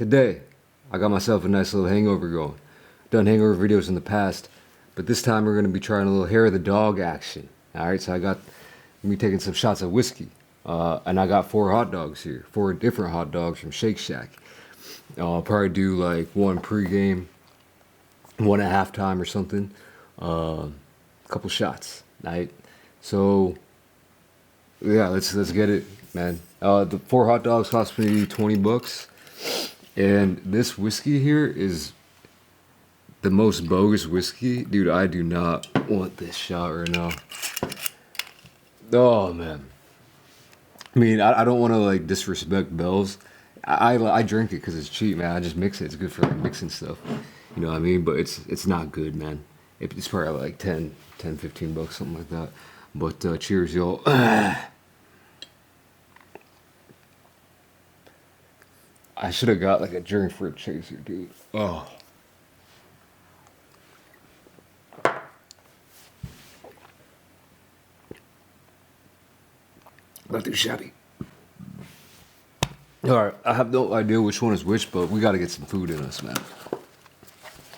Today, I got myself a nice little hangover going. Done hangover videos in the past, but this time we're going to be trying a little hair of the dog action. Alright, so I got me taking some shots of whiskey. And I got 4 hot dogs here. 4 different hot dogs from Shake Shack. I'll probably do like one pregame, one at halftime or something. A couple shots, right? So, yeah, let's get it, man. The 4 hot dogs cost me $20. And this whiskey here is the most bogus whiskey. Dude, I do not want this shot right now. Oh, man. I mean, I don't want to, like, disrespect Bell's. I drink it because it's cheap, man. I just mix it. It's good for, like, mixing stuff. You know what I mean? But it's not good, man. It's probably like 10, $15, something like that. But cheers, y'all. I should have got like a drink for a chaser, dude. Oh. Not too shabby. Alright, I have no idea which one is which, but we gotta get some food in us, man.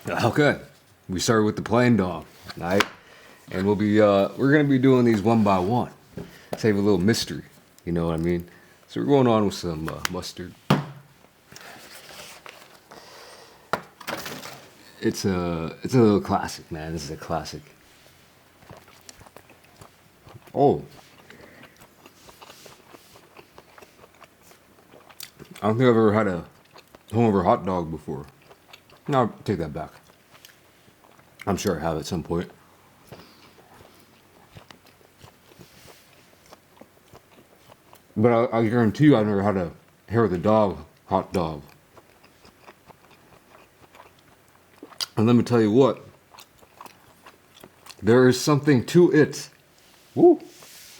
Okay. We started with the plain dog, right? And we're gonna be doing these one by one. Save a little mystery, you know what I mean? So we're going on with some mustard. It's a little classic, man. This is a classic. Oh. I don't think I've ever had a hungover hot dog before. No, I'll take that back. I'm sure I have at some point. But I guarantee you I've never had a hair of the dog hot dog. And let me tell you what, there is something to it. Woo!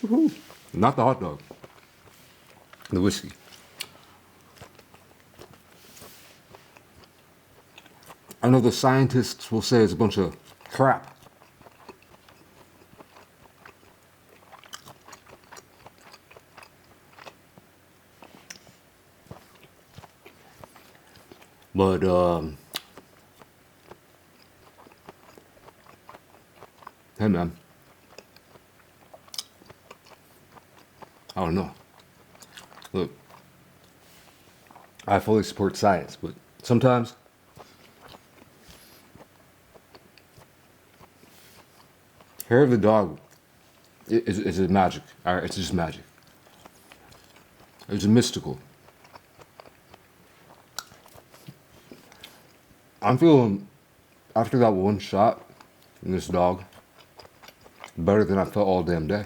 Woo-hoo. Not the hot dog. The whiskey. I know the scientists will say it's a bunch of crap. But, hey man, I don't know. Look, I fully support science, but sometimes hair of the dog is a magic. All right, it's just magic. It's a mystical. I'm feeling, after that one shot in this dog, better than I felt all damn day.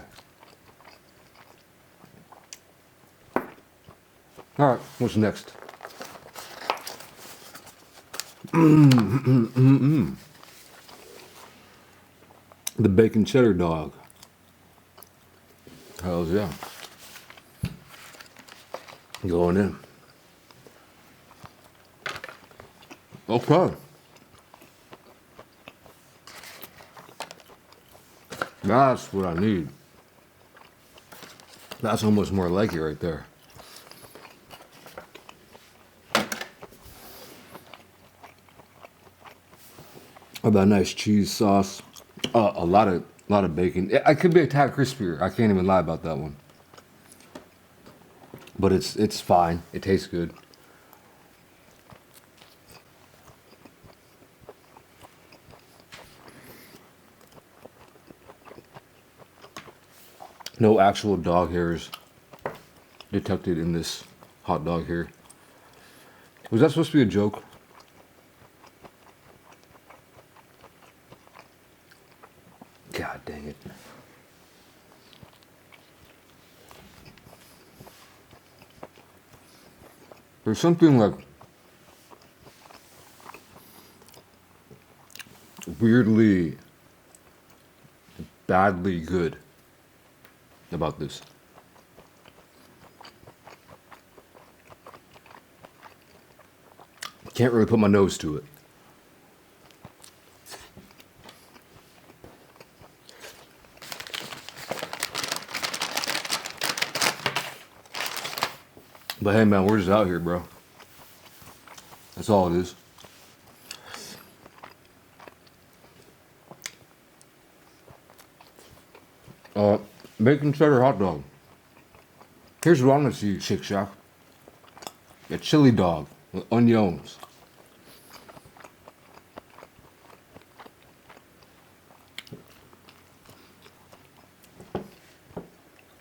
All right, what's next? The bacon cheddar dog. Hells yeah. Going in. Okay. That's what I need. That's almost more like it right there. Oh, that nice cheese sauce. A lot of bacon. I could be a tad crispier. I can't even lie about that one. But it's fine. It tastes good. No actual dog hairs detected in this hot dog here. Was that supposed to be a joke? God dang it. There's something like weirdly badly good about this. Can't really put my nose to it. But hey, man, we're just out here, bro. That's all it is. Uh, Bacon cheddar hot dog. Here's what I'm gonna see, Shake Shack. A chili dog with onions.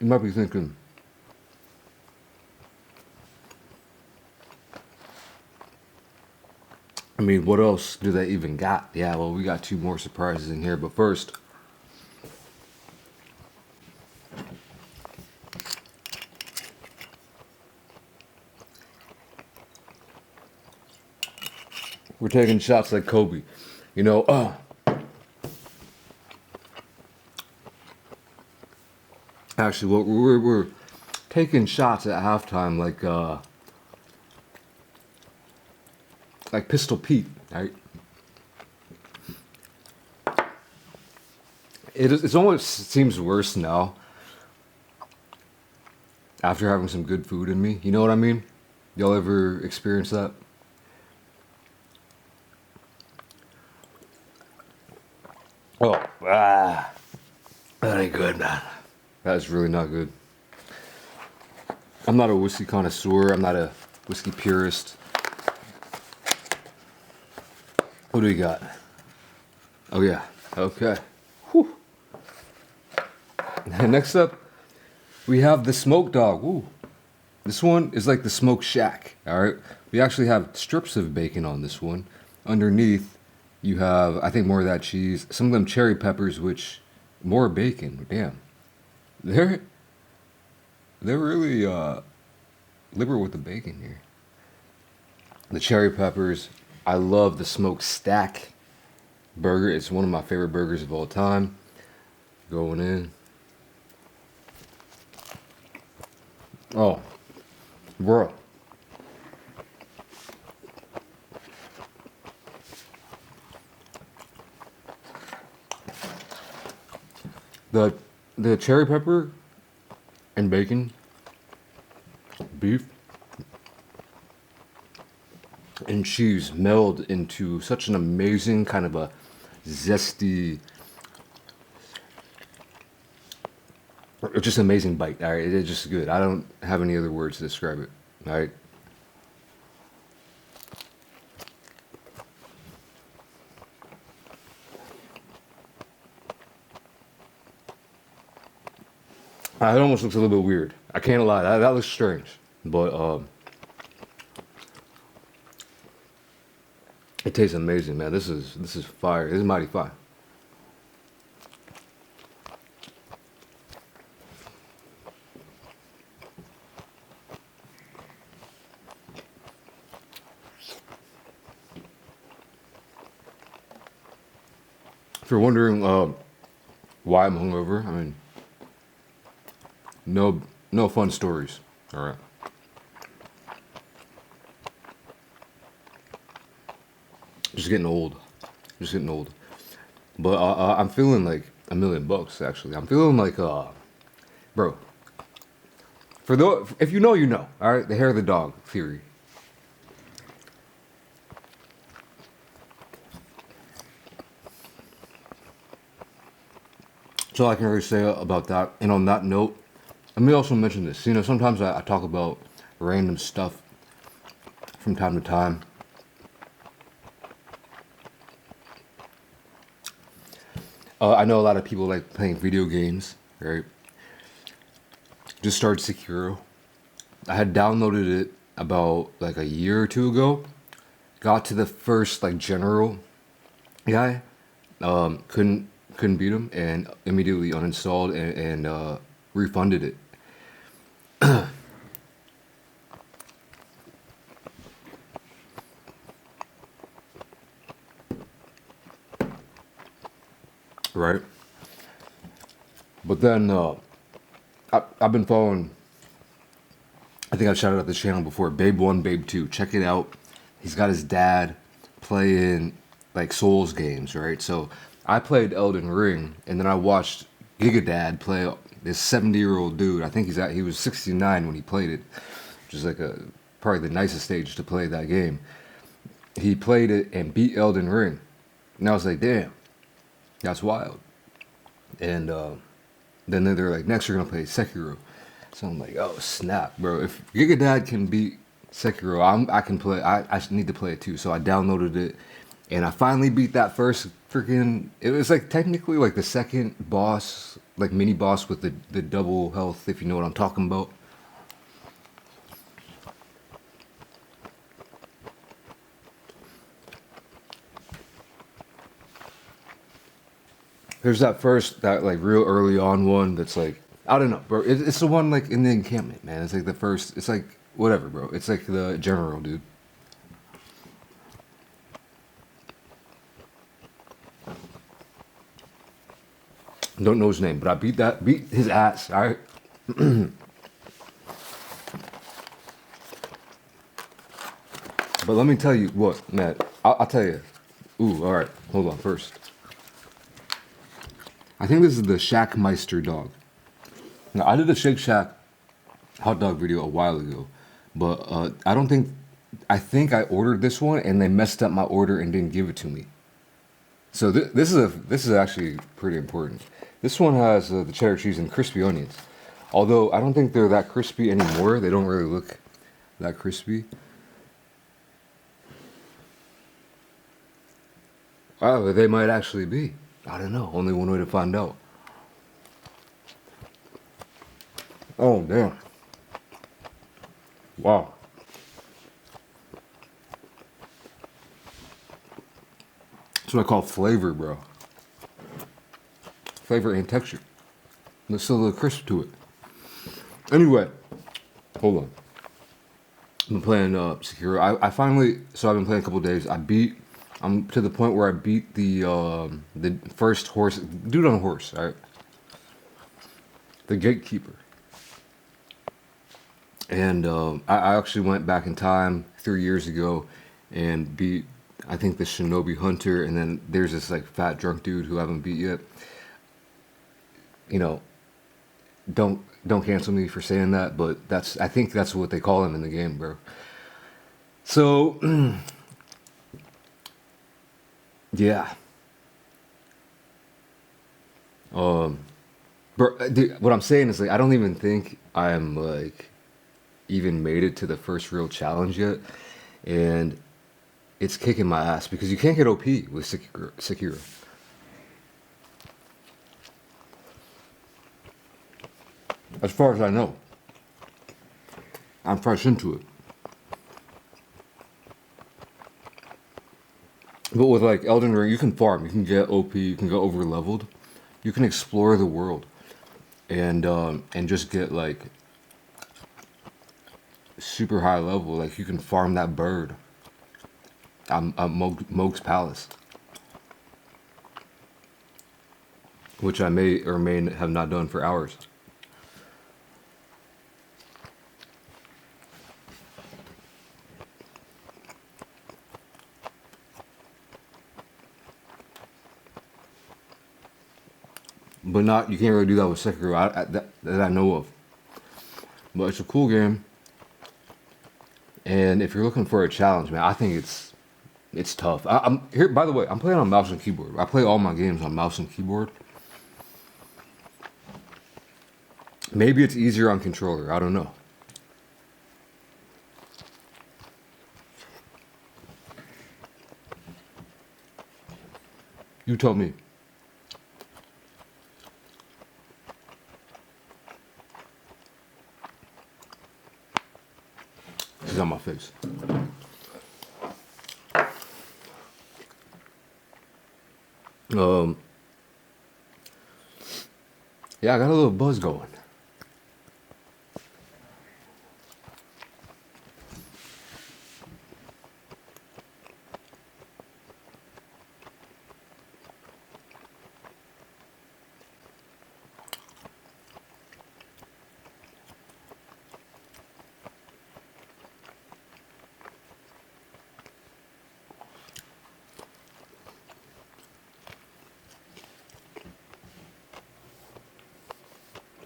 You might be thinking, I mean, what else do they even got? Yeah, well, we got two more surprises in here, but first, we're taking shots like Kobe. You know, actually, we're taking shots at halftime like Pistol Pete, right? It's almost seems worse now after having some good food in me. You know what I mean? Y'all ever experience that? Oh, that ain't good, man. That's really not good. I'm not a whiskey connoisseur. I'm not a whiskey purist. What do we got? Oh yeah. Okay. Whew. And next up, we have the Smoke Dog. Ooh. This one is like the Smoke Shack. All right. We actually have strips of bacon on this one. Underneath, you have, I think, more of that cheese. Some of them cherry peppers, which more bacon. Damn. They're really liberal with the bacon here. The cherry peppers. I love the smoked stack burger. It's one of my favorite burgers of all time. Going in. Oh, bro. The cherry pepper and bacon, beef, and cheese meld into such an amazing kind of a zesty, just amazing bite. All right, it's just good. I don't have any other words to describe it. All right. It almost looks a little bit weird. I can't lie. That looks strange, but it tastes amazing, man. This is fire. This is mighty fire. If you're wondering why I'm hungover, I mean, no fun stories. All right. Just getting old. Just getting old. But I'm feeling like $1,000,000 actually. I'm feeling like bro. If you know, you know. All right, the hair of the dog theory. That's all I can really say about that. And on that note, let me also mention this. You know, sometimes I talk about random stuff from time to time. I know a lot of people like playing video games, right? Just started Sekiro. I had downloaded it about like a year or two ago. Got to the first like general guy. Couldn't beat him and immediately uninstalled and refunded it. Right? But then I've been following, I think I've shouted out this channel before, Babe 1, Babe 2. Check it out. He's got his dad playing like Souls games, right? So I played Elden Ring, and then I watched Gigadad play this 70-year-old dude. I think he was 69 when he played it, which is like probably the nicest age to play that game. he played it and beat Elden Ring. And I was like, damn, that's wild. And then they're like, next you're gonna play Sekiro. So I'm like, oh snap, bro! If Giga Dad can beat Sekiro, I can play. I need to play it too. So I downloaded it, and I finally beat that first freaking. It was like technically like the second boss, like mini boss with the double health, if you know what I'm talking about. There's that like real early on one that's like I don't know, bro. It's the one like in the encampment, man. It's like the first. It's like whatever, bro. It's like the general, dude. Don't know his name, but I beat his ass. All right. But let me tell you what, Matt. I'll tell you. Ooh, all right. Hold on. First, I think this is the Shackmeister dog. Now, I did a Shake Shack hot dog video a while ago, but I don't think. I think I ordered this one and they messed up my order and didn't give it to me. So this is actually pretty important. This one has the cheddar cheese and crispy onions. Although I don't think they're that crispy anymore. They don't really look that crispy. Oh, they might actually be. I don't know. Only one way to find out. Oh, damn. Wow. That's what I call flavor, bro. Flavor and texture. There's still a little crisp to it. Anyway, hold on. I've been playing Sekiro. I finally, so I've been playing a couple days. I'm to the point where I beat the first horse, dude on a horse, all right? The gatekeeper. And I actually went back in time 3 years ago and beat, I think, the Shinobi Hunter, and then there's this like fat drunk dude who I haven't beat yet. You know, don't cancel me for saying that, but I think that's what they call him in the game, bro. So yeah. Bro, dude, what I'm saying is like I don't even think I'm like even made it to the first real challenge yet, and it's kicking my ass because you can't get OP with Sekiro. As far as I know, I'm fresh into it. But with like Elden Ring, you can farm, you can get OP, you can go over leveled, you can explore the world, and just get like super high level. Like you can farm that bird. Moog's Palace, which I may or may have not done for hours. But not, you can't really do that with Sekiro that I know of. But it's a cool game. And if you're looking for a challenge, man, I think it's tough. I'm here. By the way, I'm playing on mouse and keyboard. I play all my games on mouse and keyboard. Maybe it's easier on controller. I don't know. You tell me. She's on my face. Um. Yeah, I got a little buzz going.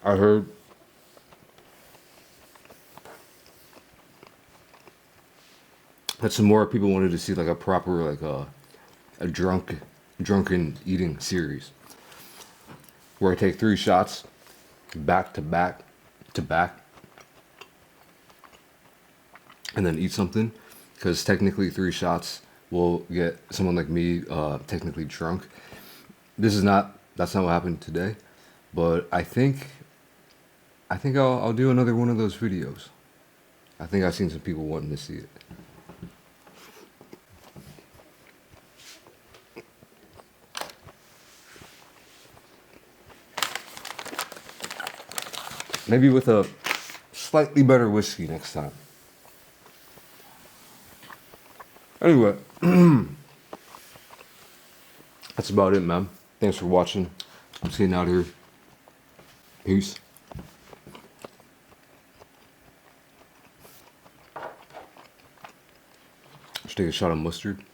I heard. But some more people wanted to see like a proper like a drunken eating series where I take 3 shots back to back to back and then eat something, because technically 3 shots will get someone like me technically drunk. That's not what happened today, but I think I'll do another one of those videos. I think I've seen some people wanting to see it. Maybe with a slightly better whiskey next time. Anyway, that's about it, man. Thanks for watching. I'm getting out here. Peace. Let's take a shot of mustard.